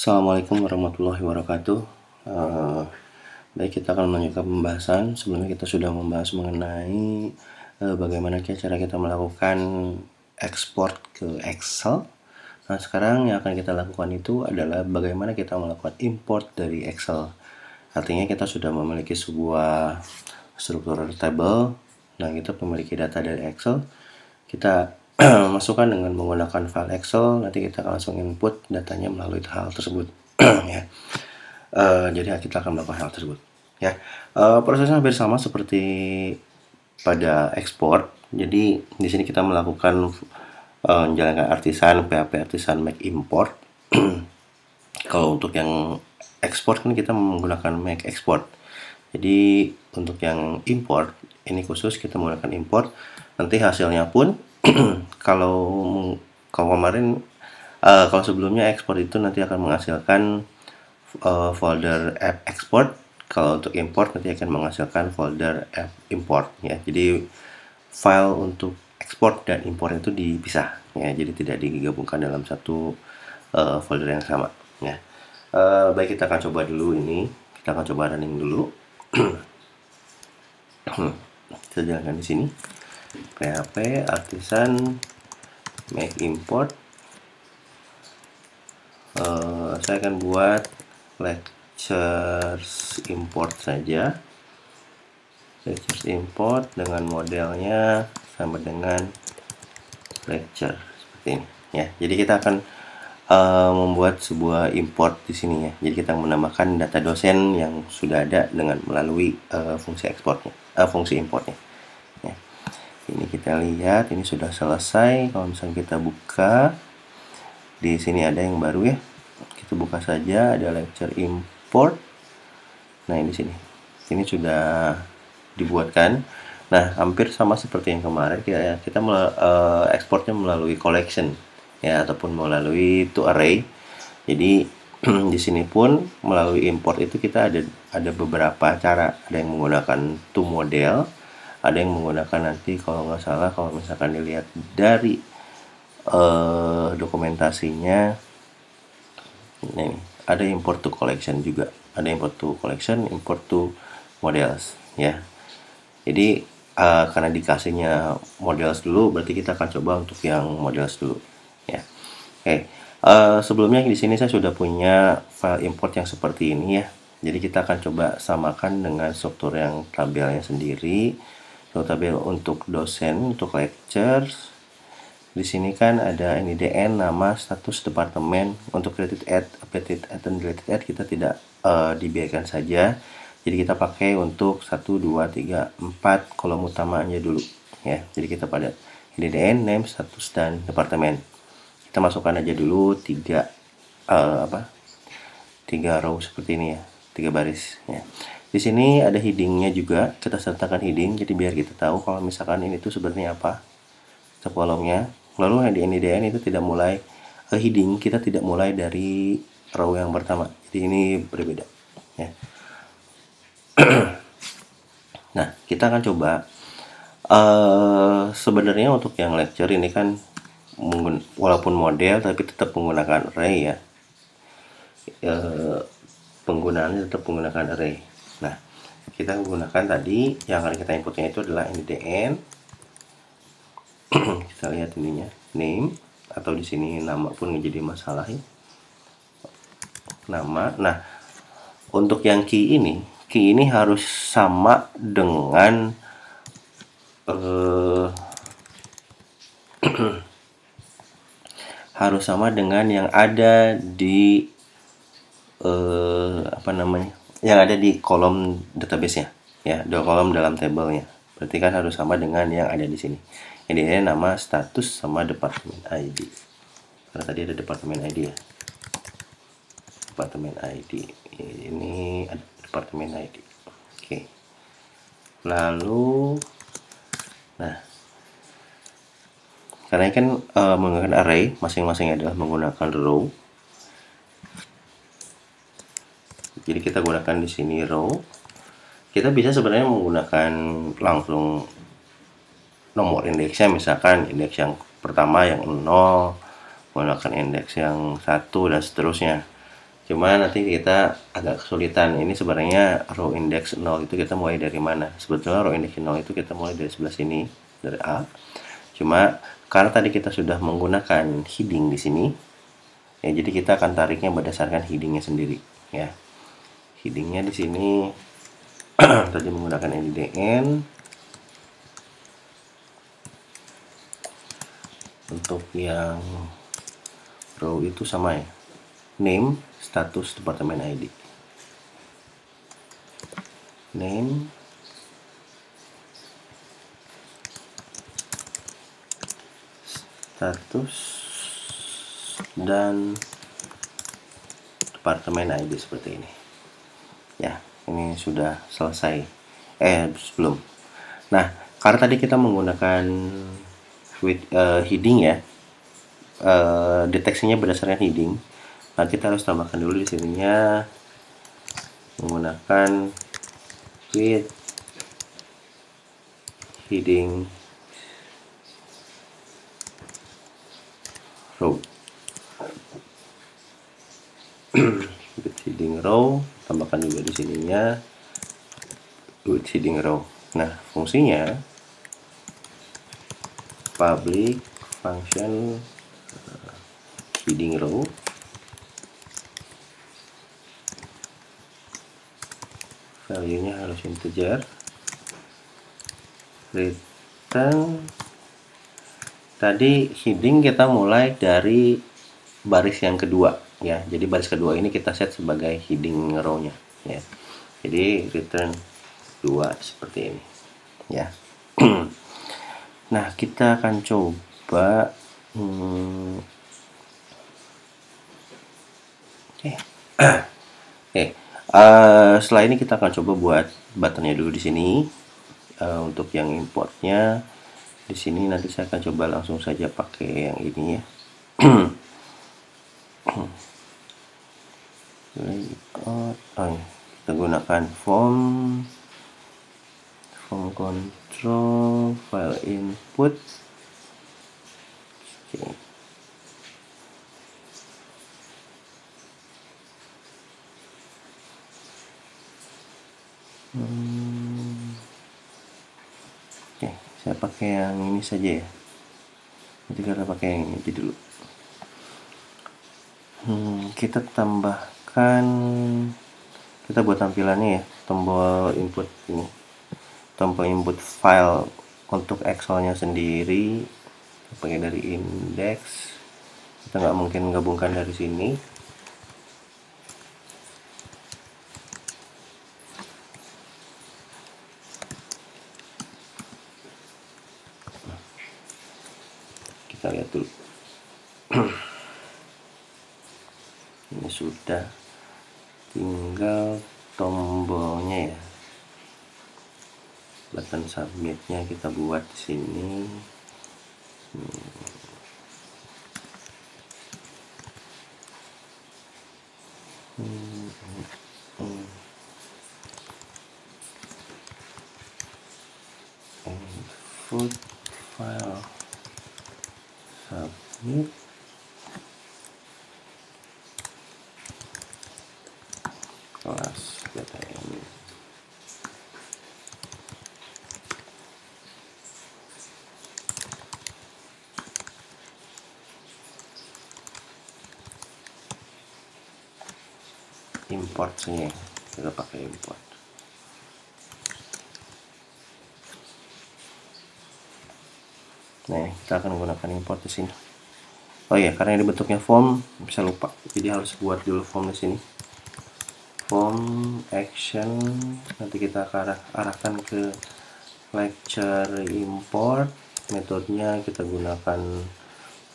Assalamualaikum warahmatullahi wabarakatuh. Eh, Baik, kita akan melanjutkan pembahasan. Sebelumnya kita sudah membahas mengenai bagaimana cara kita melakukan ekspor ke Excel. Nah, sekarang yang akan kita lakukan itu adalah bagaimana kita melakukan import dari Excel. Artinya kita sudah memiliki sebuah struktur table. Nah, kita memiliki data dari Excel. Kita masukkan dengan menggunakan file Excel, nanti kita akan langsung input datanya melalui hal tersebut. Ya. Jadi kita akan melakukan hal tersebut. Ya, prosesnya hampir sama seperti pada ekspor. Jadi di sini kita melakukan menjalankan artisan PHP artisan make import. Kalau untuk yang ekspor kan kita menggunakan make export. Jadi untuk yang import ini khusus kita menggunakan import. Nanti hasilnya pun kalau kemarin kalau sebelumnya ekspor itu nanti akan menghasilkan folder app export. Kalau untuk import nanti akan menghasilkan folder app import ya. Jadi file untuk ekspor dan import itu dipisah ya. Jadi tidak digabungkan dalam satu folder yang sama ya. Baik, kita akan coba dulu ini. Kita akan coba running dulu. Kita jalankan di sini. PHP artisan make import. Saya akan buat lectures import saja. Lectures import dengan modelnya sama dengan lecture seperti ini ya. Jadi kita akan membuat sebuah import di sini ya. Jadi kita menambahkan data dosen yang sudah ada dengan melalui fungsi ekspornya, fungsi importnya. Ya. Ini kita lihat, ini sudah selesai. Kalau misalnya kita buka, di sini ada yang baru ya. Kita buka saja, ada lecture import. Nah, ini sini. Ini sudah dibuatkan. Nah, hampir sama seperti yang kemarin. Kita ekspornya melalui collection ya, ataupun melalui to array. Jadi di sini pun melalui import itu kita ada beberapa cara. Ada yang menggunakan to model, ada yang menggunakan nanti kalau nggak salah, kalau misalkan dilihat dari dokumentasinya, ini ada import to collection juga, ada import to collection, import to models ya. Jadi karena dikasihnya models dulu, berarti kita akan coba untuk yang models dulu ya. Oke. Sebelumnya di sini saya sudah punya file import yang seperti ini ya. Jadi kita akan coba samakan dengan struktur yang tabelnya sendiri. Tabel untuk dosen, untuk lectures. Di sini kan ada NIDN, nama, status departemen. Untuk created add, updated add, dan deleted add kita tidak dibiarkan saja. Jadi kita pakai untuk 1, 2, 3, 4 kolom utamanya dulu ya. Jadi kita pada NIDN, name, status, dan departemen. Kita masukkan aja dulu 3 row seperti ini ya, 3 baris ya. Di sini ada headingnya juga, kita sertakan heading, jadi biar kita tahu kalau misalkan ini tuh sebenarnya apa setiap kolomnya. Lalu di NIDN itu tidak mulai heading, kita tidak mulai dari row yang pertama, jadi ini berbeda ya. Nah, kita akan coba sebenarnya untuk yang lecture ini kan walaupun model tapi tetap menggunakan array ya. Penggunaannya tetap menggunakan array. Nah, kita menggunakan tadi yang akan kita inputnya itu adalah NIDN. Kita lihat ininya, name, atau di sini nama pun menjadi masalah ya. Nama. Nah, untuk yang key ini harus sama dengan harus sama dengan yang ada di yang ada di kolom database-nya ya, dua kolom dalam tabelnya. Berarti kan harus sama dengan yang ada di sini. Ini nama, status, sama departemen ID. Karena tadi ada departemen ID ya. Departemen ID. Ini ada departemen ID. Oke. Lalu nah, karena kan menggunakan array, masing-masing adalah menggunakan row. Jadi kita gunakan di sini row. Kita bisa sebenarnya menggunakan langsung nomor indeksnya, misalkan indeks yang pertama yang 0, menggunakan indeks yang 1 dan seterusnya. Cuma nanti kita agak kesulitan. Ini sebenarnya row index 0 itu kita mulai dari mana? Sebetulnya row index 0 itu kita mulai dari sebelah sini, dari A. Cuma karena tadi kita sudah menggunakan heading di sini, ya jadi kita akan tariknya berdasarkan headingnya sendiri, ya. Headingnya di sini tadi menggunakan NDN. Untuk yang row itu sama ya, name, status, departemen ID. Name, status, dan departemen ID seperti ini. Ya, ini sudah selesai. Belum. Nah, karena tadi kita menggunakan heading ya, deteksinya berdasarkan heading. Nah, kita harus tambahkan dulu di sininya menggunakan with heading row. With heading row, tambahkan juga di sininya with heading row. Nah, fungsinya public function heading row value-nya harus integer, return. Tadi heading kita mulai dari baris yang kedua ya, jadi baris kedua ini kita set sebagai heading row-nya ya, jadi return 2 seperti ini ya. Nah, kita akan coba setelah ini kita akan coba buat buttonnya dulu di sini. Untuk yang importnya di sini nanti saya akan coba langsung saja pakai yang ini ya. Kita gunakan form control file input. Okay. Oke, saya pakai yang ini saja ya. Nanti kita pakai yang ini aja dulu. Kita tambahkan, kita buat tampilannya ya, tombol input ini, tombol input file untuk Excelnya sendiri. Kita pakai dari index. Kita nggak mungkin gabungkan dari sini. Kita lihat dulu. Ini sudah, tinggal tombolnya ya, button submitnya kita buat di sini. Input file submit. Kelas data ini. Import sini, kita pakai import. Nah, kita akan menggunakan import di sini. Oh iya, karena ini bentuknya form, bisa lupa. Jadi harus buat dulu form di sini. Form action, nanti kita akan arahkan ke lecture import. Metodenya kita gunakan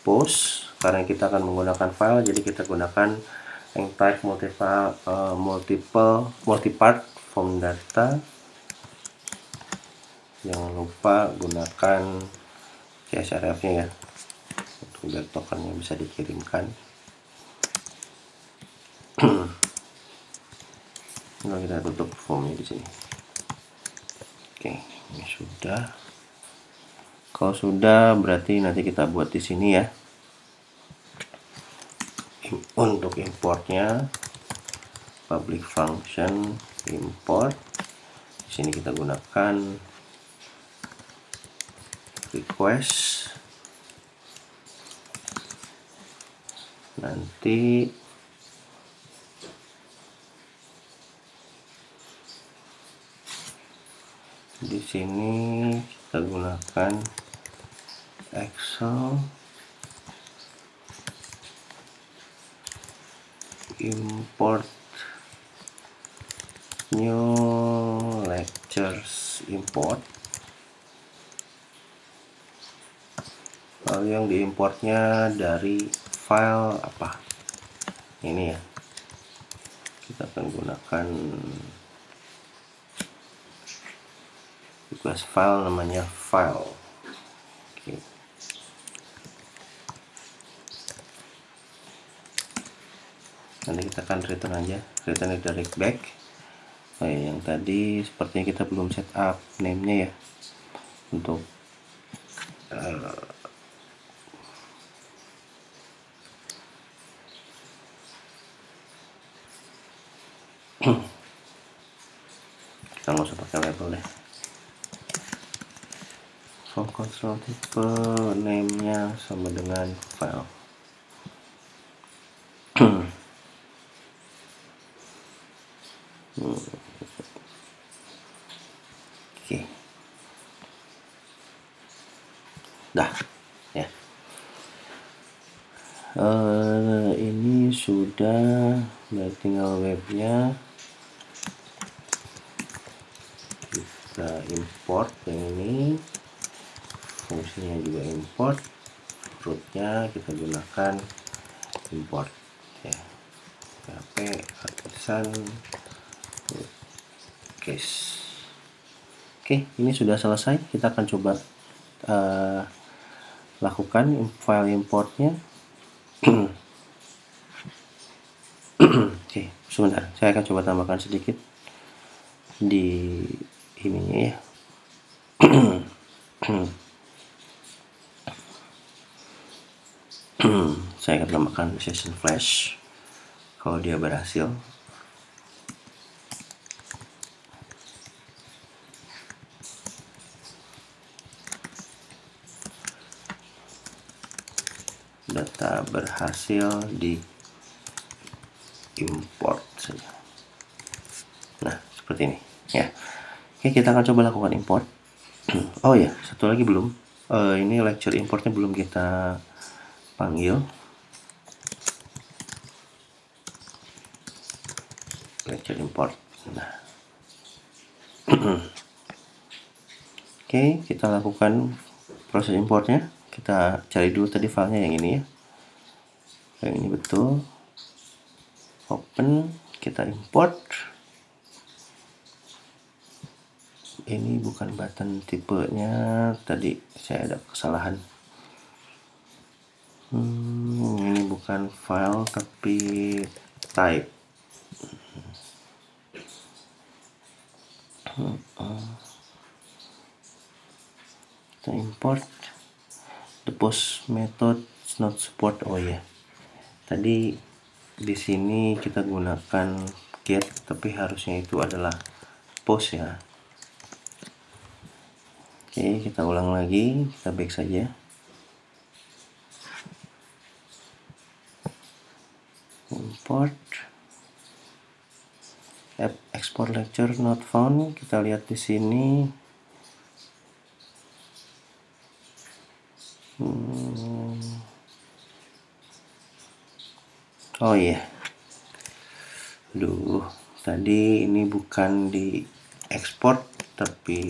post, karena kita akan menggunakan file, jadi kita gunakan yang type multipart form data. Jangan lupa gunakan CSRF-nya ya, untuk biar tokennya bisa dikirimkan. Lalu kita tutup formnya di sini. Oke, ini sudah. Kalau sudah, berarti nanti kita buat di sini ya. Untuk importnya public function import. Di sini kita gunakan request. Nanti di sini kita gunakan Excel import new lectures import. Lalu yang diimportnya dari file apa? Ini ya. Kita akan gunakan request file, namanya file. Oke. Nanti kita akan return aja, return direct back. Oh ya, yang tadi sepertinya kita belum setup name-nya ya, untuk kita nggak usah pakai label deh. Form control tipe name-nya sama dengan file. Oke. Dah ya. Ini sudah, tinggal webnya kita import. Yang ini fungsinya juga import, rootnya kita gunakan import ya, PHP artisan case. Oke, ini sudah selesai. Kita akan coba lakukan file importnya. Oke, sebentar, saya akan coba tambahkan sedikit di ininya ya. Saya akan tambahkan session flash kalau dia berhasil. Data berhasil di import saja. Nah, seperti ini ya. Oke, kita akan coba lakukan import. Oh ya, satu lagi belum. Ini lecture importnya belum kita panggil. Lecture import. Nah. Oke, kita lakukan proses importnya. Kita cari dulu tadi filenya yang ini ya. Yang ini betul. Open, kita import. Ini bukan button tipenya, tadi saya ada kesalahan. Ini bukan file tapi type. Kita import. The post method is not support. Oh ya, tadi di sini kita gunakan get, tapi harusnya itu adalah post ya. Oke, kita ulang lagi, kita back saja. Import export lecture not found. Kita lihat di sini. Oh iya. Tadi ini bukan di export tapi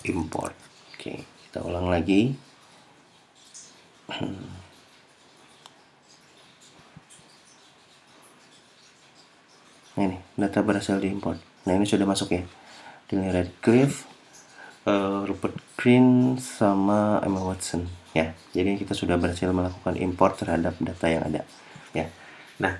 import. Oke, kita ulang lagi. Ini data berhasil diimport. Nah, ini sudah masuk ya. Ini Redcliffe, Rupert Green sama Emma Watson ya. Jadi kita sudah berhasil melakukan import terhadap data yang ada ya. Nah,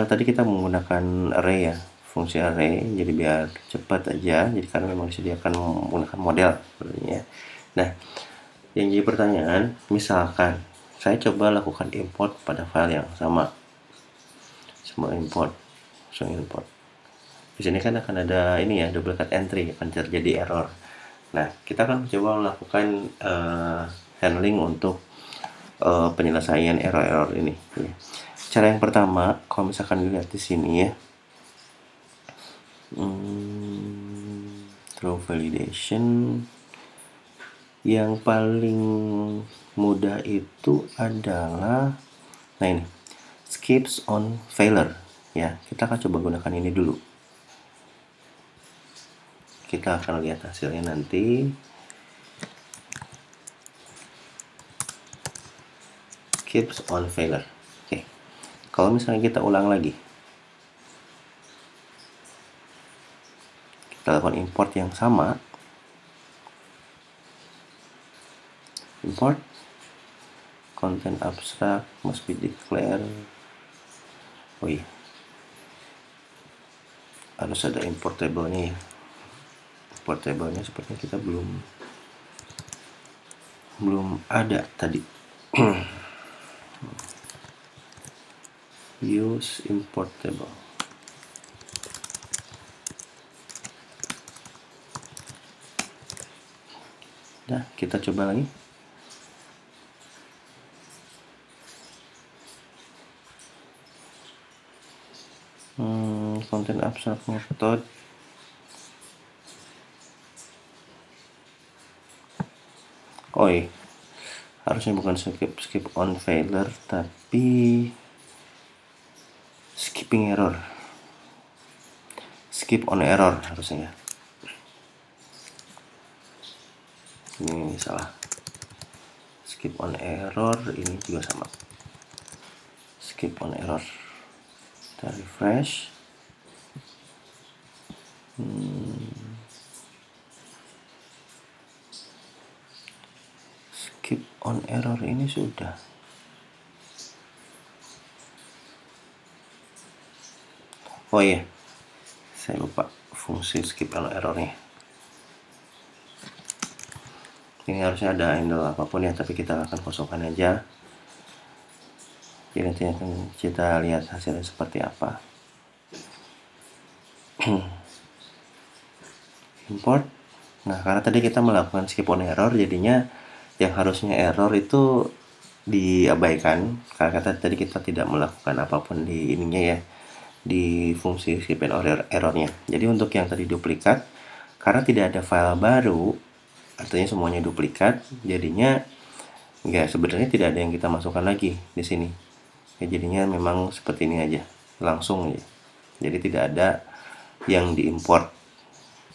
tadi kita menggunakan array ya, fungsi array, jadi biar cepat aja, jadi karena memang disediakan menggunakan model sebenarnya. Nah, yang jadi pertanyaan, misalkan saya coba lakukan import pada file yang sama, semua import langsung import. Di sini kan akan ada ini ya, duplicate entry, akan terjadi error. Nah, kita akan coba melakukan handling untuk penyelesaian error-error ini. Cara yang pertama, kalau misalkan dilihat di sini ya, through validation, yang paling mudah itu adalah, nah ini, skips on failure ya. Kita akan coba gunakan ini dulu. Kita akan lihat hasilnya nanti. Skips on failure. Oke. Kalau misalnya kita ulang lagi, kita lakukan import yang sama. Import content abstract must be declared. Oh iya, harus ada importable-nya ya. Importable-nya sepertinya kita belum ada tadi. Use importable. Nah, kita coba lagi. Content abstract method. Oh iya, harusnya bukan skip on failure, tapi skipping error. Skip on error harusnya ya. Ini salah. Skip on error, ini juga sama. Skip on error. Kita refresh. Skip on error ini sudah. Oh iya, saya lupa fungsi skip on errornya. Ini harusnya ada handle apapun ya, tapi kita akan kosongkan aja. Jadi nanti akan kita lihat hasilnya seperti apa. Import. Nah, karena tadi kita melakukan skip on error, jadinya yang harusnya error itu diabaikan karena tadi kita tidak melakukan apapun di ininya ya, di fungsi skip on errornya. Jadi untuk yang tadi duplikat, karena tidak ada file baru, artinya semuanya duplikat, jadinya sebenarnya tidak ada yang kita masukkan lagi di sini. Ya, jadinya memang seperti ini aja, langsung aja. Jadi tidak ada yang diimport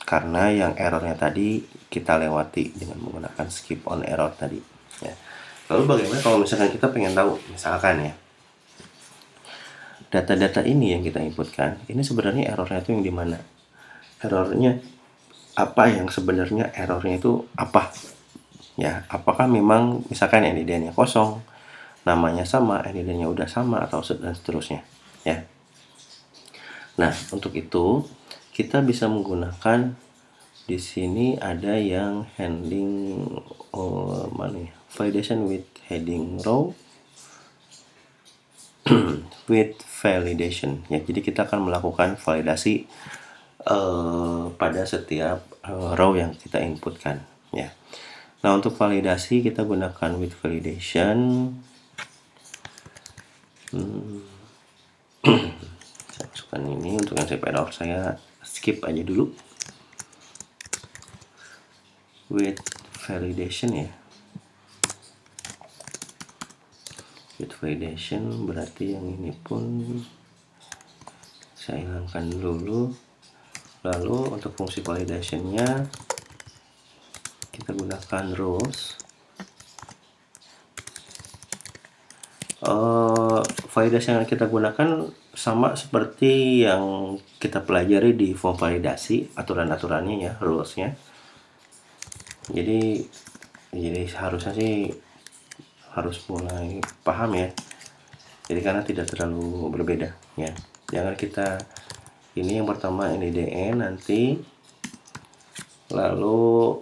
karena yang errornya tadi kita lewati dengan menggunakan skip on error tadi ya. Lalu bagaimana kalau misalkan kita pengen tahu, misalkan ya, data-data ini yang kita inputkan, ini sebenarnya errornya itu yang di mana? Errornya apa, yang sebenarnya errornya itu apa? Ya, apakah memang misalkan NID-nya kosong, namanya sama, NID-nya udah sama, atau dan seterusnya ya. Nah, untuk itu kita bisa menggunakan di sini ada yang handling validation with heading row with validation ya. Jadi kita akan melakukan validasi pada setiap row yang kita inputkan ya. Nah, untuk validasi kita gunakan with validation. Saya masukkan ini, untuk yang CPR saya skip aja dulu. With validation ya. With validation berarti yang ini pun saya hilangkan dulu. Lalu untuk fungsi validationnya kita gunakan rows. Validasi yang kita gunakan sama seperti yang kita pelajari di form validasi, aturan-aturannya ya, rulesnya. Jadi harusnya sih harus mulai paham ya. Jadi karena tidak terlalu berbeda ya. Jangan kita ini yang pertama NIDN nanti, lalu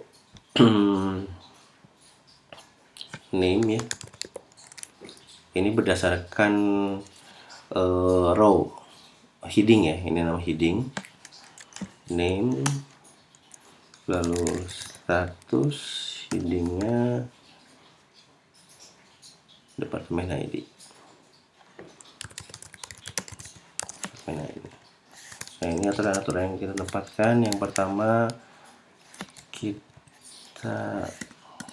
name ya. Ini berdasarkan row heading ya, ini nama heading, name, lalu status, headingnya departemen ID. Nah, ini aturan-aturan yang kita tempatkan. Yang pertama, kita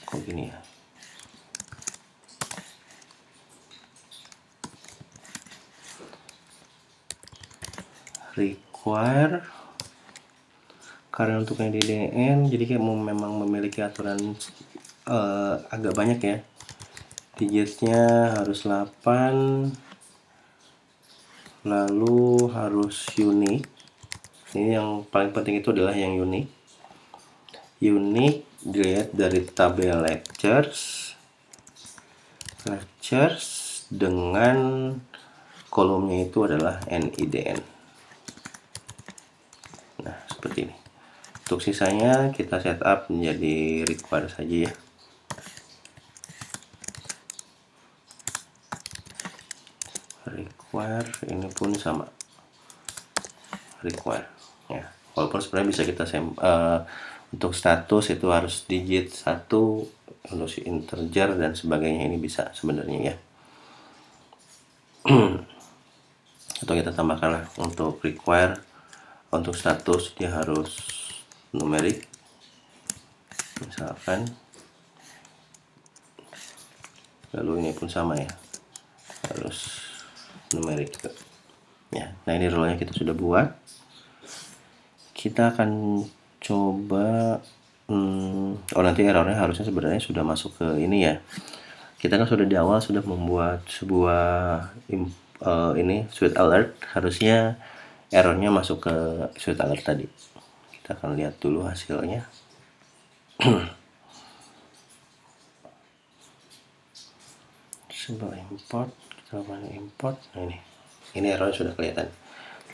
kok gini ya, require, karena untuk NIDN jadi kayak memang memiliki aturan agak banyak ya, digitnya harus 8, lalu harus unik. Ini yang paling penting itu adalah yang unik. Unik dilihat dari tabel lectures dengan kolomnya itu adalah NIDN. Nah, seperti ini. Untuk sisanya kita setup menjadi require saja ya. Require ini pun sama, require ya, walaupun sebenarnya bisa kita untuk status itu harus digit 1, untuk si integer dan sebagainya ini bisa sebenarnya ya. Atau kita tambahkan lah, untuk require, untuk status dia harus numerik misalkan, lalu ini pun sama ya, harus numerik juga ya. Nah, ini rule-nya kita sudah buat. Kita akan coba nanti errornya harusnya sebenarnya sudah masuk ke ini ya. Kita kan sudah di awal sudah membuat sebuah ini sweet alert, harusnya errornya masuk ke sweet alert tadi. Kita akan lihat dulu hasilnya. Coba import, kita import. Nah, ini error sudah kelihatan.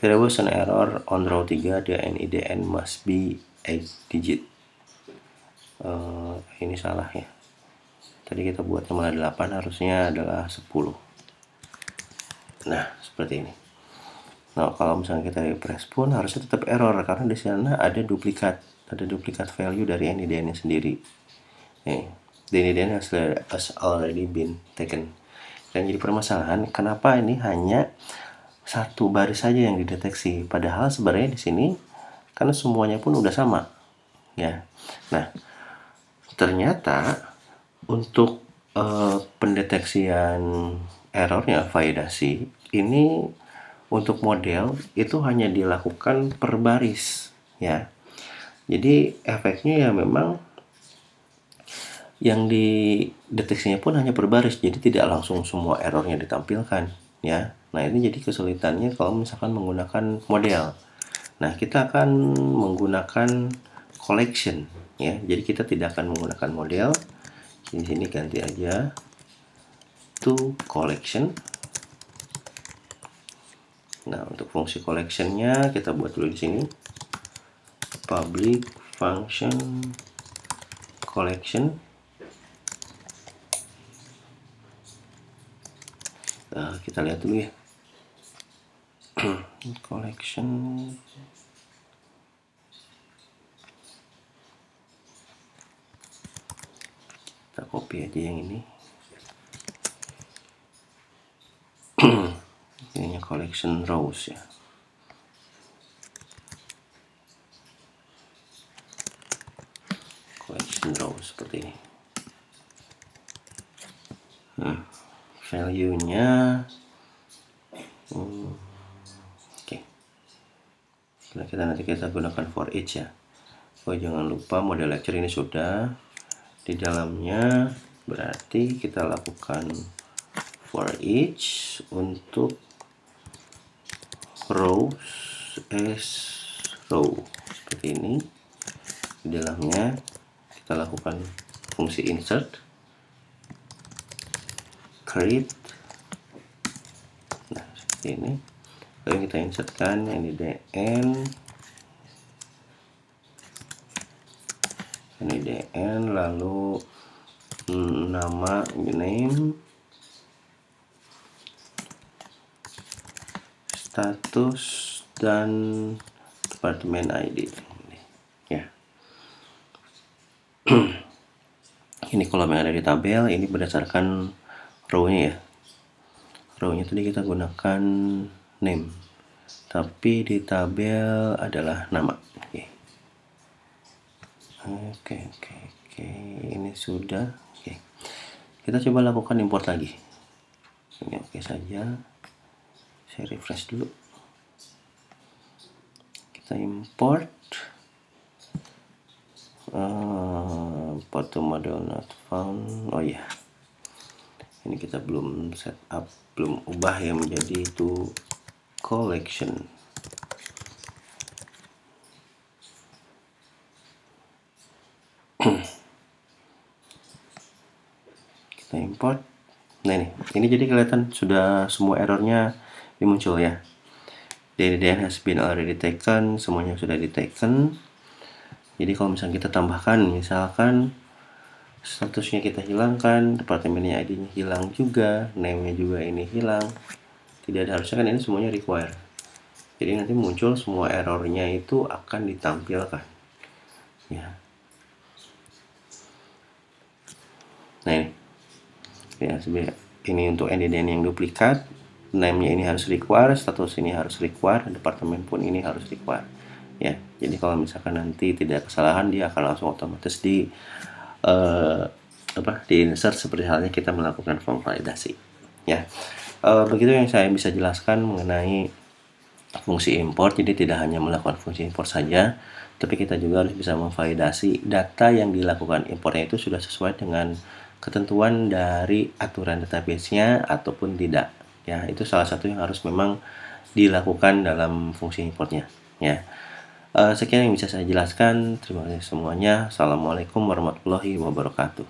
There was an error on row 3, the NIDN must be 8 digit. Ini salah ya. Tadi kita buatnya malah 8, harusnya adalah 10. Nah, seperti ini. Nah, kalau misalnya kita refresh pun harusnya tetap error karena di sana ada duplikat value dari NIDN sendiri. Nih, the NIDN has already been taken. Dan jadi permasalahan, kenapa ini hanya satu baris saja yang dideteksi, padahal sebenarnya di sini karena semuanya pun udah sama ya. Nah, ternyata untuk pendeteksian errornya validasi ini untuk model itu hanya dilakukan per baris ya. Jadi efeknya ya memang yang dideteksinya pun hanya per baris, jadi tidak langsung semua errornya ditampilkan ya. Nah, ini jadi kesulitannya kalau misalkan menggunakan model. Nah, kita akan menggunakan collection ya. Jadi kita tidak akan menggunakan model. Di sini ganti aja to collection. Nah, untuk fungsi collectionnya kita buat dulu di sini public function collection. Kita lihat dulu ya. Collection, kita copy aja yang ini. Ini collection rows ya. Collection rows seperti ini. Value-nya oke. Kita gunakan for each ya. Oh, jangan lupa model lecture ini sudah di dalamnya, berarti kita lakukan for each untuk rows as row seperti ini. Di dalamnya kita lakukan fungsi insert, create. Nah, seperti ini. Lalu kita insertkan NIDN, lalu nama name, status dan departemen ID ya. Ini kolom yang ada di tabel, ini berdasarkan row-nya ya. Row-nya tadi kita gunakan name, tapi di tabel adalah nama. Oke, ini sudah. Oke, kita coba lakukan import lagi. Ini oke saja. Saya refresh dulu. Kita import. Import to model not found. Oh ya, ini kita belum setup, belum ubah ya menjadi itu collection. Kita import. Nah ini jadi kelihatan sudah semua errornya ini muncul ya. DDN has been already taken, semuanya sudah di taken. Jadi kalau misalnya kita tambahkan, misalkan statusnya kita hilangkan, departemennya ID-nya hilang juga, name-nya juga ini hilang, tidak ada, harusnya kan ini semuanya require. Jadi nanti muncul semua errornya itu akan ditampilkan ya. Nah ini ya, ini untuk NDDN yang duplikat, name-nya ini harus require, status ini harus require, departemen pun ini harus require ya. Jadi kalau misalkan nanti tidak kesalahan, dia akan langsung otomatis di insert seperti halnya kita melakukan form validasi ya. Begitu yang saya bisa jelaskan mengenai fungsi import. Jadi tidak hanya melakukan fungsi import saja, tapi kita juga harus bisa memvalidasi data yang dilakukan importnya itu sudah sesuai dengan ketentuan dari aturan database-nya ataupun tidak ya. Itu salah satu yang harus memang dilakukan dalam fungsi importnya ya. Sekian yang bisa saya jelaskan. Terima kasih semuanya. Assalamualaikum warahmatullahi wabarakatuh.